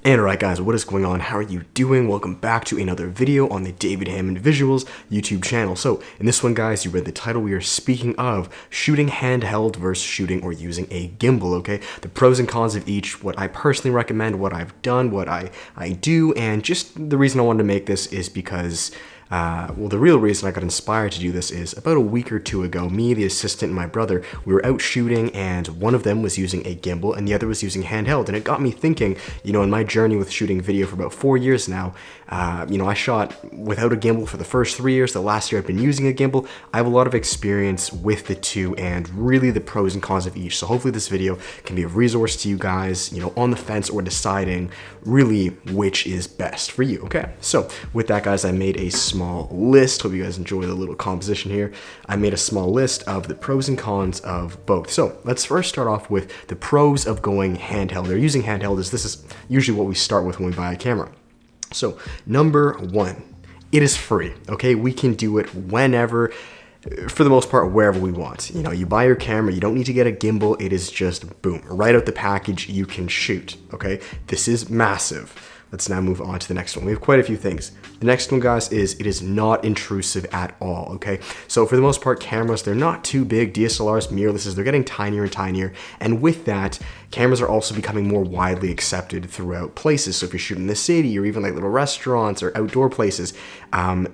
And alright guys, what is going on? How are you doing? Welcome back to another video on the David Hammond Visuals YouTube channel. So in this one guys, you read the title, we are speaking of shooting handheld versus shooting or using a gimbal, okay? The pros and cons of each, what I personally recommend, what I've done, what I do, and just the reason I wanted to make this is because well, the real reason I got inspired to do this is about a week or two ago, me, the assistant, and my brother, we were out shooting and one of them was using a gimbal and the other was using handheld. And it got me thinking, you know, in my journey with shooting video for about 4 years now, you know, I shot without a gimbal for the first 3 years. The last year I've been using a gimbal. I have a lot of experience with the two and really the pros and cons of each. So hopefully this video can be a resource to you guys, you know, on the fence or deciding really which is best for you, okay? So with that guys, I made a small list. Hope you guys enjoy the little composition here. I made a small list of the pros and cons of both. So let's first start off with the pros of going handheld. They're using handheld as this is usually what we start with when we buy a camera. So number one, it is free, okay? We can do it whenever, for the most part, wherever we want. You know, you buy your camera, you don't need to get a gimbal. It is just boom, right out the package, you can shoot, okay? This is massive. Let's now move on to the next one. We have quite a few things. The next one, guys, is it is not intrusive at all, okay? So for the most part, cameras, they're not too big. DSLRs, mirrorlesses, they're getting tinier and tinier. And with that, cameras are also becoming more widely accepted throughout places. So if you're shooting in the city or even like little restaurants or outdoor places, a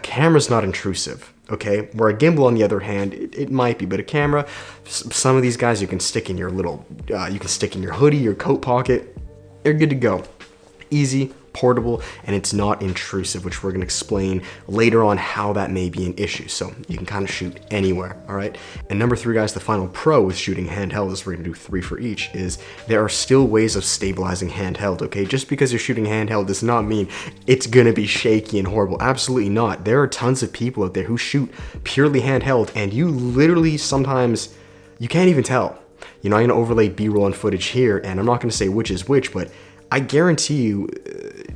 camera's not intrusive, okay? Where a gimbal, on the other hand, it might be, but a camera, some of these guys you can stick in your little, you can stick in your hoodie, your coat pocket, they're good to go. Easy, portable, and it's not intrusive, which we're going to explain later on how that may be an issue. So you can kind of shoot anywhere, all right? And number three, guys, the final pro with shooting handheld, is we're going to do 3 for each, is there are still ways of stabilizing handheld, okay? Just because you're shooting handheld does not mean it's going to be shaky and horrible. Absolutely not. There are tons of people out there who shoot purely handheld, and you literally sometimes, you can't even tell. You know, I'm going to overlay B-roll and footage here, and I'm not going to say which is which, but I guarantee you,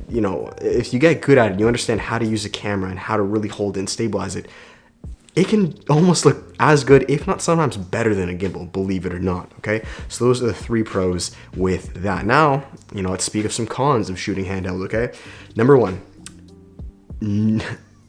you know, if you get good at it, you understand how to use a camera and how to really hold it and stabilize it, it can almost look as good, if not sometimes better than a gimbal, believe it or not, okay? So those are the 3 pros with that. Now, you know, let's speak of some cons of shooting handheld, okay? Number 1,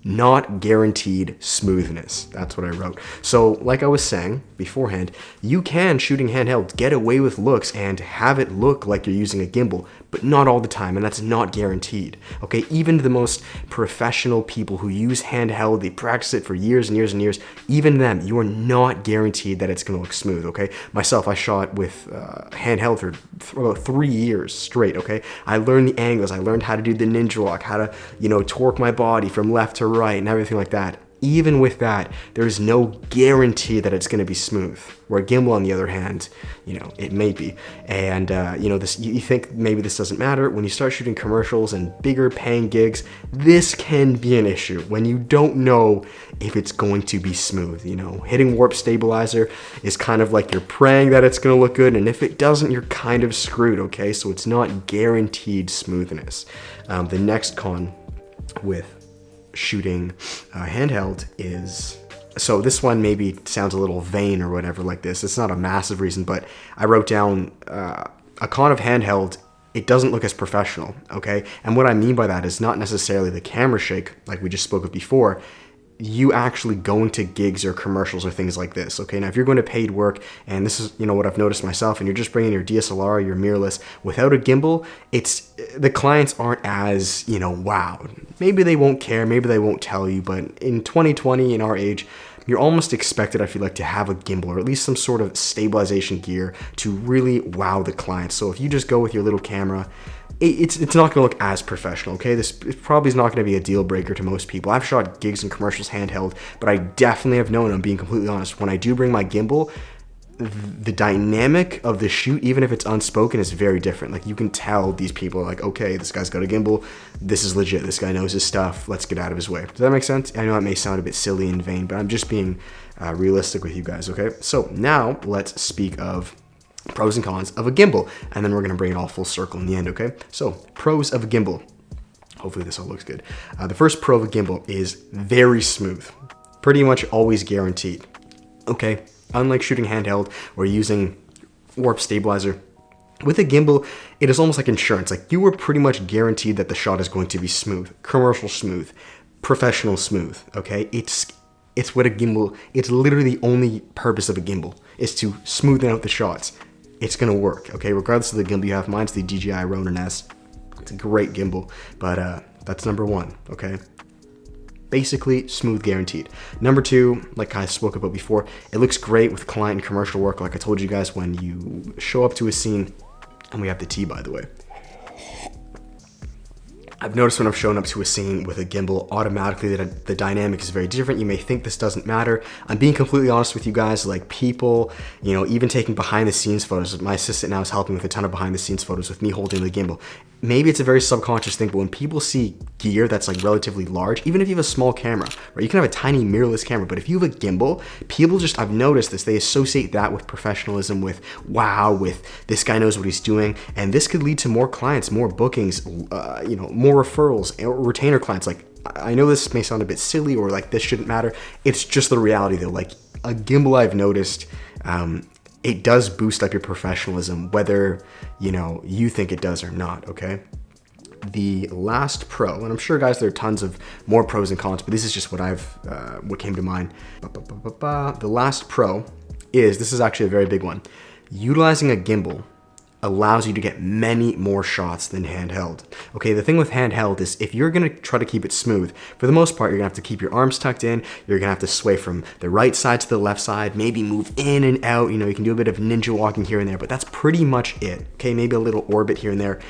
not guaranteed smoothness. That's what I wrote. So like I was saying beforehand, you can, shooting handheld, get away with looks and have it look like you're using a gimbal, but not all the time, and that's not guaranteed, okay? Even the most professional people who use handheld, they practice it for years and years and years, even them, you are not guaranteed that it's gonna look smooth, okay? Myself, I shot with handheld for about 3 years straight, okay? I learned the angles, I learned how to do the ninja walk, how to, you know, torque my body from left to right and everything like that. Even with that, there's no guarantee that it's going to be smooth. Where a gimbal, on the other hand, you know, it may be. And, you know, this, you think maybe this doesn't matter. When you start shooting commercials and bigger paying gigs, this can be an issue when you don't know if it's going to be smooth. You know, hitting warp stabilizer is kind of like you're praying that it's going to look good. And if it doesn't, you're kind of screwed, okay? So it's not guaranteed smoothness. The next con with shooting handheld is, so this one maybe sounds a little vain or whatever like this. It's not a massive reason, but I wrote down a con of handheld, it doesn't look as professional, okay? And what I mean by that is not necessarily the camera shake like we just spoke of before. You actually going to gigs or commercials or things like this, okay? Now, if you're going to paid work, and this is, you know, what I've noticed myself, and you're just bringing your DSLR or your mirrorless without a gimbal, it's, the clients aren't as, you know, wowed. Maybe they won't care, maybe they won't tell you, but in 2020, in our age, you're almost expected, I feel like, to have a gimbal or at least some sort of stabilization gear to really wow the client. So if you just go with your little camera, it's not going to look as professional, okay? This probably is not going to be a deal breaker to most people. I've shot gigs and commercials handheld, but I definitely have known, I'm being completely honest, when I do bring my gimbal, the dynamic of the shoot, even if it's unspoken, is very different. Like, you can tell these people are like, okay, this guy's got a gimbal, this is legit, this guy knows his stuff, let's get out of his way. Does that make sense? I know it may sound a bit silly and vain, but I'm just being realistic with you guys, okay? So now let's speak of pros and cons of a gimbal, and then we're gonna bring it all full circle in the end, okay? So, pros of a gimbal. Hopefully this all looks good. The first pro of a gimbal is very smooth. Pretty much always guaranteed, okay? Unlike shooting handheld or using warp stabilizer, With a gimbal, it is almost like insurance. Like, you are pretty much guaranteed that the shot is going to be smooth, commercial smooth, professional smooth, okay? It's what a gimbal, it's literally the only purpose of a gimbal is to smoothen out the shots. It's gonna work, okay? Regardless of the gimbal you have. Mine's the DJI Ronin S. It's a great gimbal, but that's number one, okay? Basically, smooth guaranteed. Number two, like I spoke about before, it looks great with client and commercial work. Like I told you guys, when you show up to a scene, and we have the tea, by the way. I've noticed when I've shown up to a scene with a gimbal, automatically the dynamic is very different. You may think this doesn't matter. I'm being completely honest with you guys. Like, people, you know, even taking behind the scenes photos. My assistant now is helping with a ton of behind the scenes photos with me holding the gimbal. Maybe it's a very subconscious thing, but when people see gear that's like relatively large, even if you have a small camera, right? You can have a tiny mirrorless camera, but if you have a gimbal, people just, I've noticed this, they associate that with professionalism, with wow, with this guy knows what he's doing, and this could lead to more clients, more bookings, you know, more referrals, or retainer clients. Like, I know this may sound a bit silly or like this shouldn't matter. It's just the reality though. Like, a gimbal, I've noticed, it does boost up your professionalism, whether, you know, you think it does or not, okay? The last pro, and I'm sure, guys, there are tons of more pros and cons, but this is just what what came to mind. The last pro is, this is actually a very big one. Utilizing a gimbal allows you to get many more shots than handheld. Okay, the thing with handheld is, if you're gonna try to keep it smooth, for the most part, you're gonna have to keep your arms tucked in, you're gonna have to sway from the right side to the left side, maybe move in and out, you know, you can do a bit of ninja walking here and there, but that's pretty much it. Okay, maybe a little orbit here and there.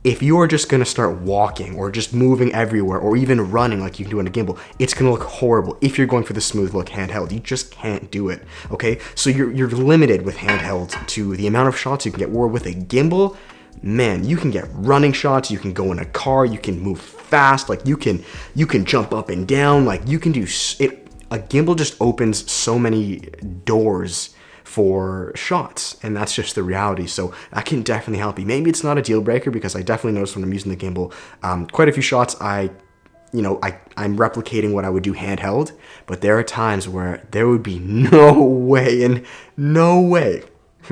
If you're just gonna start walking or just moving everywhere or even running like you can do on a gimbal, it's gonna look horrible if you're going for the smooth look handheld. You just can't do it, okay? So you're limited with handheld to the amount of shots you can get, where with a gimbal, man, you can get running shots, you can go in a car, you can move fast, like you can jump up and down, like you can do it. A gimbal just opens so many doors for shots, and that's just the reality. So that can definitely help you. Maybe it's not a deal breaker, because I definitely notice when I'm using the gimbal, quite a few shots I'm replicating what I would do handheld, but there are times where there would be no way,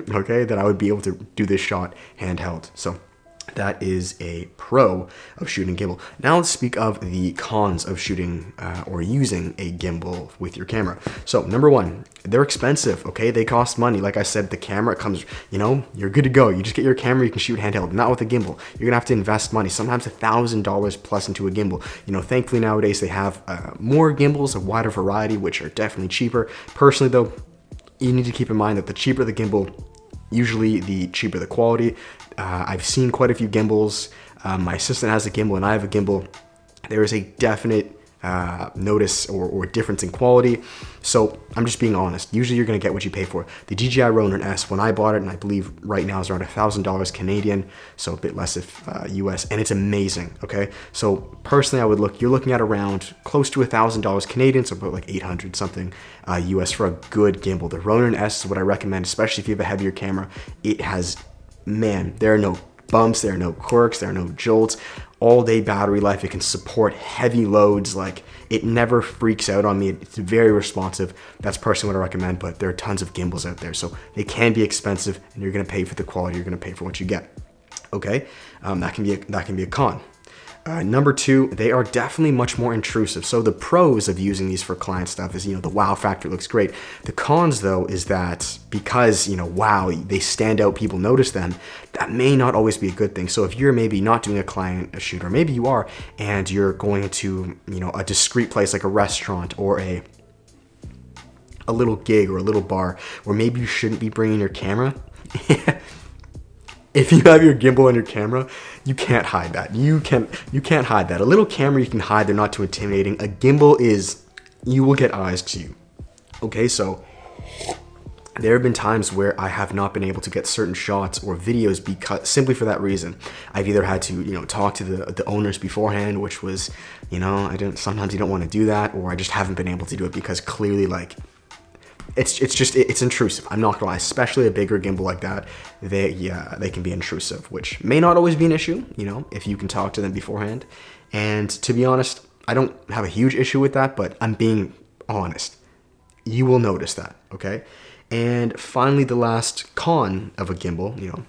okay, that I would be able to do this shot handheld. So that is a pro of shooting gimbal. Now let's speak of the cons of shooting or using a gimbal with your camera. So number one, they're expensive, okay? They cost money. Like I said, the camera comes, you know, you're good to go. You just get your camera, you can shoot handheld. Not with a gimbal. You're gonna have to invest money, sometimes $1,000 plus into a gimbal. You know, thankfully nowadays they have more gimbals, a wider variety, which are definitely cheaper. Personally though, you need to keep in mind that the cheaper the gimbal, usually the cheaper the quality. I've seen quite a few gimbals. My assistant has a gimbal and I have a gimbal. There is a definite notice or difference in quality. So I'm just being honest. Usually you're gonna get what you pay for. The DJI Ronin S, when I bought it, and I believe right now is around $1,000 Canadian, so a bit less if US, and it's amazing, okay? So personally, you're looking at around close to $1,000 Canadian, so about like 800 something US for a good gimbal. The Ronin S is what I recommend, especially if you have a heavier camera. It has, man, there are no bumps, there are no quirks, there are no jolts. All day battery life, it can support heavy loads, like it never freaks out on me. It's very responsive. That's personally what I recommend, but there are tons of gimbals out there, so they can be expensive, and you're gonna pay for the quality, you're gonna pay for what you get, okay? That can be a con. Number two, they are definitely much more intrusive. So the pros of using these for client stuff is, you know, the wow factor looks great. The cons though is that because, you know, wow, they stand out, people notice them, that may not always be a good thing. So if you're maybe not doing a shoot, or maybe you are, and you're going to, you know, a discreet place like a restaurant or a little gig or a little bar where maybe you shouldn't be bringing your camera, if you have your gimbal and your camera, you can't hide that. You can't hide that. A little camera you can hide, they're not too intimidating. A gimbal is, you will get eyes to you. Okay, so there have been times where I have not been able to get certain shots or videos because simply for that reason. I've either had to, you know, talk to the owners beforehand, which was, you know, sometimes you don't want to do that, or I just haven't been able to do it because clearly, like, it's intrusive. I'm not gonna lie, especially a bigger gimbal like that. They can be intrusive, which may not always be an issue, you know, if you can talk to them beforehand. And to be honest, I don't have a huge issue with that, but I'm being honest. You will notice that, okay? And finally, the last con of a gimbal, you know,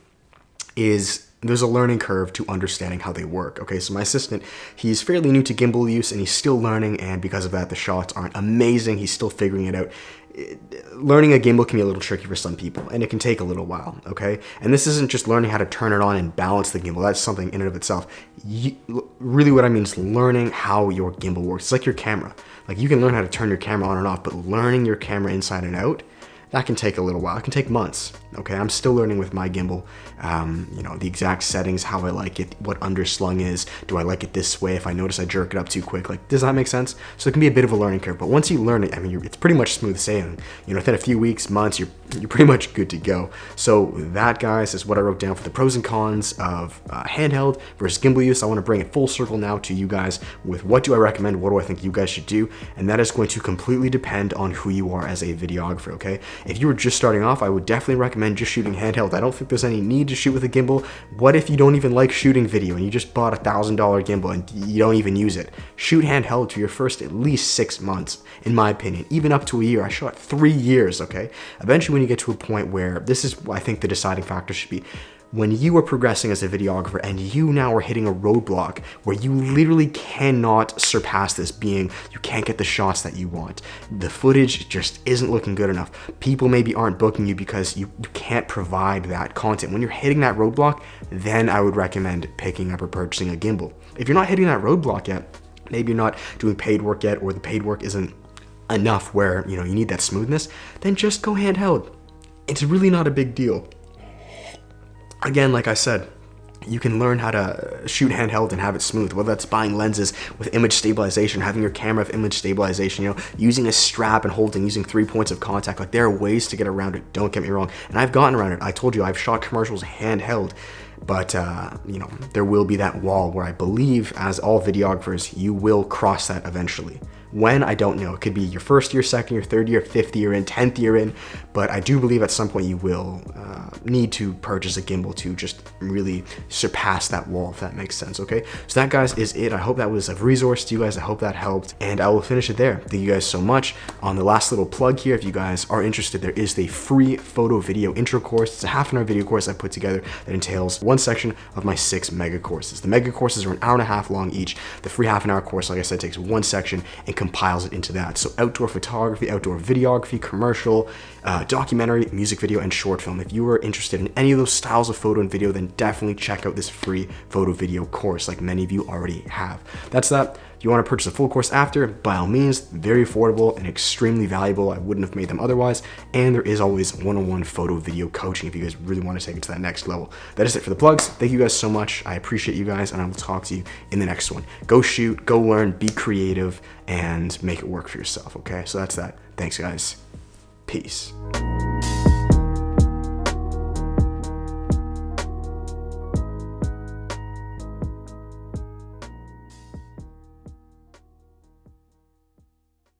is there's a learning curve to understanding how they work. Okay, so my assistant, he's fairly new to gimbal use and he's still learning, and because of that, the shots aren't amazing. He's still figuring it out. Learning a gimbal can be a little tricky for some people, and it can take a little while, okay? And this isn't just learning how to turn it on and balance the gimbal. That's something in and of itself. Really what I mean is learning how your gimbal works. It's like your camera. Like, you can learn how to turn your camera on and off, but learning your camera inside and out, that can take a little while. It can take months, okay? I'm still learning with my gimbal, you know, the exact settings, how I like it, what underslung is, do I like it this way, if I notice I jerk it up too quick, like, does that make sense? So it can be a bit of a learning curve, but once you learn it, I mean, it's pretty much smooth sailing. You know, within a few weeks, months, you're pretty much good to go. So that, guys, is what I wrote down for the pros and cons of handheld versus gimbal use. I want to bring it full circle now to you guys with what do I recommend, what do I think you guys should do, and that is going to completely depend on who you are as a videographer, okay? If you were just starting off, I would definitely recommend just shooting handheld. I don't think there's any need to shoot with a gimbal. What if you don't even like shooting video and you just bought a $1,000 gimbal and you don't even use it? Shoot handheld for your first at least 6 months, in my opinion, even up to a year. I shot 3 years, okay? Eventually, when you get to a point where, this is, I think, the deciding factor should be, when you are progressing as a videographer and you now are hitting a roadblock where you literally cannot surpass this, being you can't get the shots that you want. The footage just isn't looking good enough. People maybe aren't booking you because you can't provide that content. When you're hitting that roadblock, then I would recommend picking up or purchasing a gimbal. If you're not hitting that roadblock yet, maybe you're not doing paid work yet, or the paid work isn't enough where, you know, you need that smoothness, then just go handheld. It's really not a big deal. Again, like I said, you can learn how to shoot handheld and have it smooth, whether that's buying lenses with image stabilization, having your camera with image stabilization, you know, using a strap and holding, using 3 points of contact. Like, there are ways to get around it, don't get me wrong. And I've gotten around it. I told you, I've shot commercials handheld, but you know, there will be that wall where I believe, as all videographers, you will cross that eventually. When, I don't know. It could be your first year, second year, third year, fifth year in, 10th year in, but I do believe at some point you will need to purchase a gimbal to just really surpass that wall, if that makes sense, okay? So that, guys, is it. I hope that was of resource to you guys. I hope that helped, and I will finish it there. Thank you guys so much. On the last little plug here, if you guys are interested, there is the free photo video intro course. It's a half-an-hour video course I put together that entails one section of my 6 mega courses. The mega courses are an hour and a half long each. The free half-an-hour course, like I said, takes one section and compiles it into that. So outdoor photography, outdoor videography, commercial, documentary, music video, and short film. If you are interested in any of those styles of photo and video, then definitely check out this free photo video course, like many of you already have. That's that. If you want to purchase a full course after, by all means, very affordable and extremely valuable. I wouldn't have made them otherwise. And there is always one-on-one photo video coaching if you guys really want to take it to that next level. That is it for the plugs. Thank you guys so much. I appreciate you guys, and I will talk to you in the next one. Go shoot, go learn, be creative, and make it work for yourself, okay? So that's that. Thanks, guys. Peace.